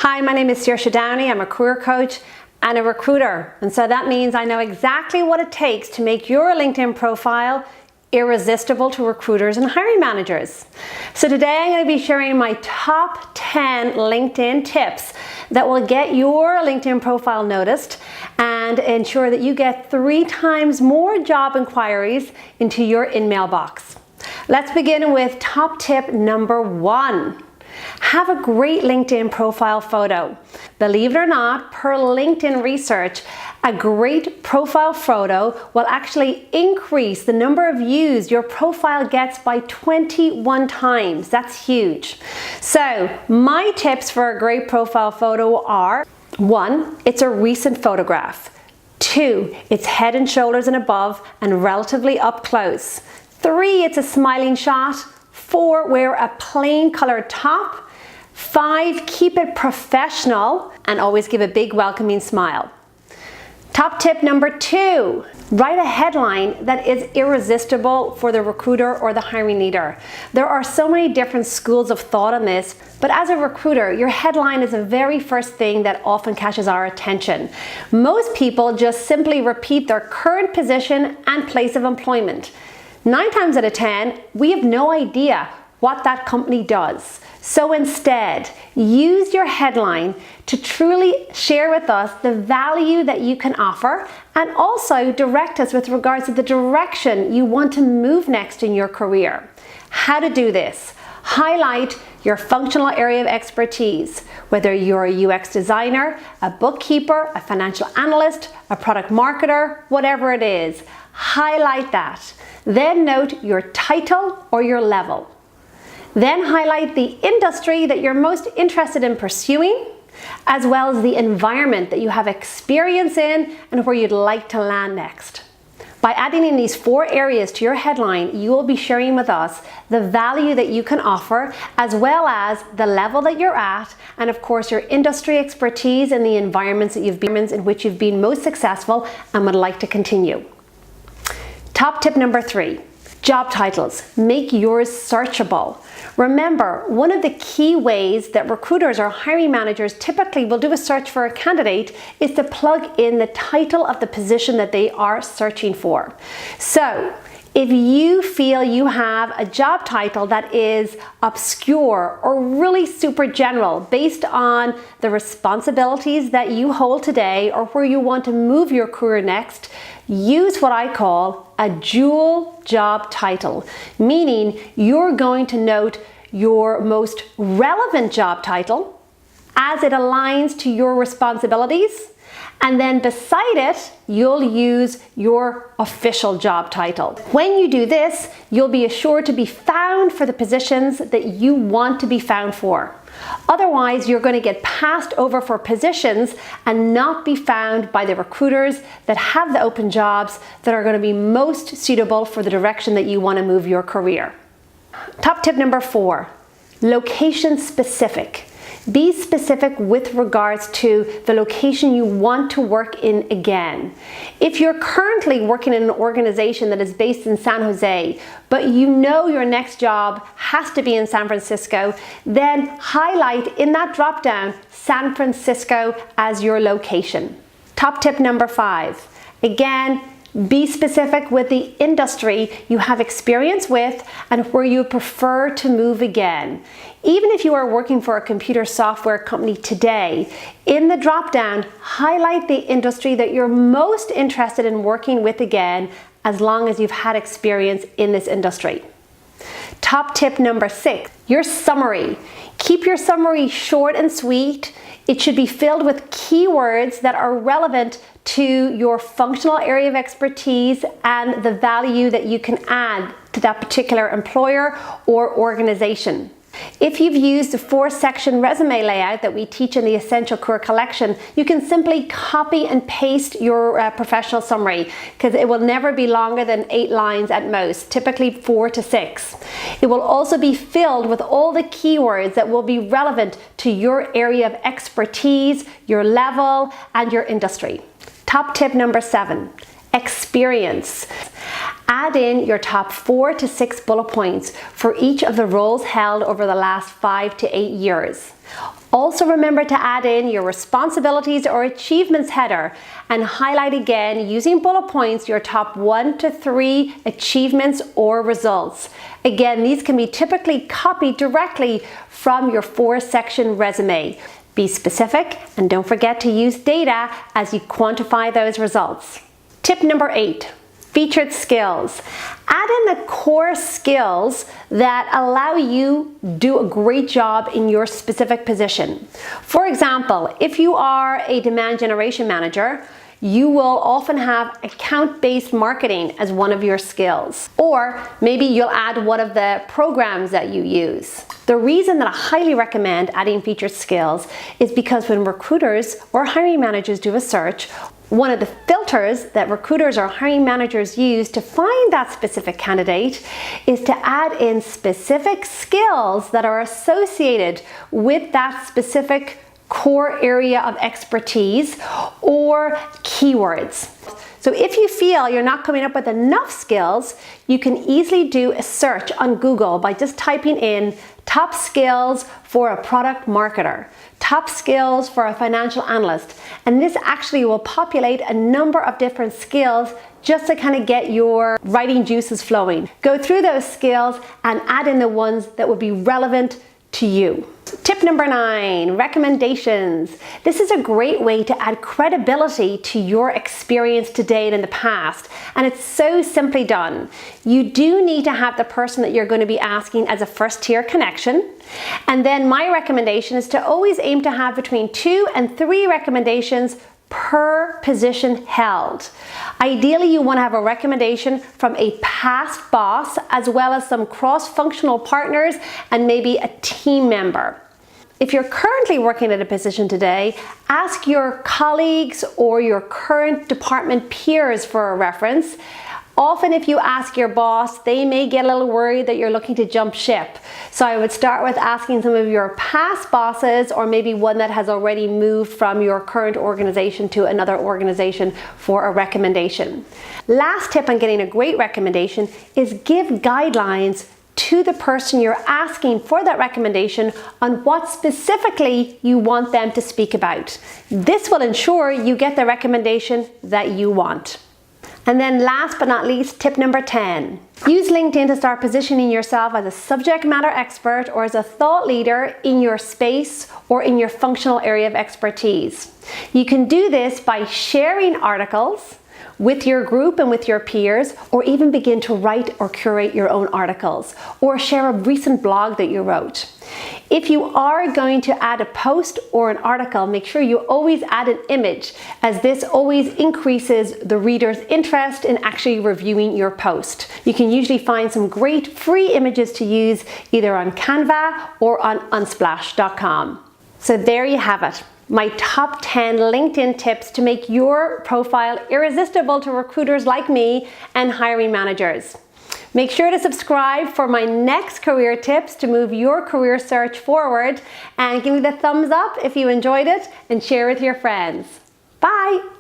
Hi, my name is Saoirse Downey. I'm a career coach and a recruiter. And so that means I know exactly what it takes to make your LinkedIn profile irresistible to recruiters and hiring managers. So today I'm going to be sharing my top 10 LinkedIn tips that will get your LinkedIn profile noticed and ensure that you get 3 times more job inquiries into your in-mail box. Let's begin with top tip number 1. Have a great LinkedIn profile photo. Believe it or not, per LinkedIn research, a great profile photo will actually increase the number of views your profile gets by 21 times. That's huge. So my tips for a great profile photo are: 1, it's a recent photograph. 2, it's head and shoulders and above and relatively up close. 3, it's a smiling shot. 4, wear a plain colored top. 5, keep it professional and always give a big welcoming smile. Top tip number 2, write a headline that is irresistible for the recruiter or the hiring leader. There are so many different schools of thought on this, but as a recruiter, your headline is the very first thing that often catches our attention. Most people just simply repeat their current position and place of employment. 9 times out of 10, we have no idea what that company does. So instead, use your headline to truly share with us the value that you can offer and also direct us with regards to the direction you want to move next in your career. How to do this? Highlight your functional area of expertise, whether you're a UX designer, a bookkeeper, a financial analyst, a product marketer, whatever it is. Highlight that. Then note your title or your level. Then highlight the industry that you're most interested in pursuing, as well as the environment that you have experience in and where you'd like to land next. By adding in these 4 areas to your headline, you will be sharing with us the value that you can offer, as well as the level that you're at, and of course your industry expertise and the environments that in which you've been most successful and would like to continue. Top tip number 3, job titles. Make yours searchable. Remember, one of the key ways that recruiters or hiring managers typically will do a search for a candidate is to plug in the title of the position that they are searching for. So, if you feel you have a job title that is obscure or really super general based on the responsibilities that you hold today or where you want to move your career next, use what I call a dual job title, meaning you're going to note your most relevant job title as it aligns to your responsibilities, and then beside it, you'll use your official job title. When you do this, you'll be assured to be found for the positions that you want to be found for. Otherwise, you're going to get passed over for positions and not be found by the recruiters that have the open jobs that are going to be most suitable for the direction that you want to move your career. Top tip number 4, location specific. Be specific with regards to the location you want to work in again. If you're currently working in an organization that is based in San Jose, but you know your next job has to be in San Francisco, then highlight in that drop-down San Francisco as your location. Top tip number 5. Again, be specific with the industry you have experience with and where you prefer to move again. Even if you are working for a computer software company today, in the drop-down, highlight the industry that you're most interested in working with again, as long as you've had experience in this industry. Top tip number 6, your summary. Keep your summary short and sweet. It should be filled with keywords that are relevant to your functional area of expertise and the value that you can add to that particular employer or organization. If you've used the 4-section resume layout that we teach in the Essential Career Collection, you can simply copy and paste your professional summary, because it will never be longer than 8 lines at most, typically 4 to 6. It will also be filled with all the keywords that will be relevant to your area of expertise, your level, and your industry. Top tip number 7, experience. Add in your top 4 to 6 bullet points for each of the roles held over the last 5 to 8 years. Also remember to add in your responsibilities or achievements header and highlight again using bullet points your top 1 to 3 achievements or results. Again, these can be typically copied directly from your 4-section resume. Be specific and don't forget to use data as you quantify those results. Tip number 8. Featured skills. Add in the core skills that allow you to do a great job in your specific position. For example, if you are a demand generation manager, you will often have account-based marketing as one of your skills. Or maybe you'll add one of the programs that you use. The reason that I highly recommend adding featured skills is because when recruiters or hiring managers do a search, one of the filters that recruiters or hiring managers use to find that specific candidate is to add in specific skills that are associated with that specific core area of expertise or keywords. So if you feel you're not coming up with enough skills, you can easily do a search on Google by just typing in top skills for a product marketer, top skills for a financial analyst, and this actually will populate a number of different skills just to kind of get your writing juices flowing. Go through those skills and add in the ones that would be relevant to you. Tip number 9, recommendations. This is a great way to add credibility to your experience today and in the past, and it's so simply done. You do need to have the person that you're going to be asking as a first-tier connection, and then my recommendation is to always aim to have between 2 and 3 recommendations per position held. Ideally, you want to have a recommendation from a past boss as well as some cross-functional partners and maybe a team member. If you're currently working at a position today, ask your colleagues or your current department peers for a reference. Often if you ask your boss, they may get a little worried that you're looking to jump ship. So I would start with asking some of your past bosses or maybe one that has already moved from your current organization to another organization for a recommendation. Last tip on getting a great recommendation is give guidelines to the person you're asking for that recommendation on what specifically you want them to speak about. This will ensure you get the recommendation that you want. And then last but not least, tip number 10. Use LinkedIn to start positioning yourself as a subject matter expert or as a thought leader in your space or in your functional area of expertise. You can do this by sharing articles with your group and with your peers, or even begin to write or curate your own articles, or share a recent blog that you wrote. If you are going to add a post or an article, make sure you always add an image, as this always increases the reader's interest in actually reviewing your post. You can usually find some great free images to use either on Canva or on unsplash.com. So there you have it. My top 10 LinkedIn tips to make your profile irresistible to recruiters like me and hiring managers. Make sure to subscribe for my next career tips to move your career search forward, and give me the thumbs up if you enjoyed it and share with your friends. Bye!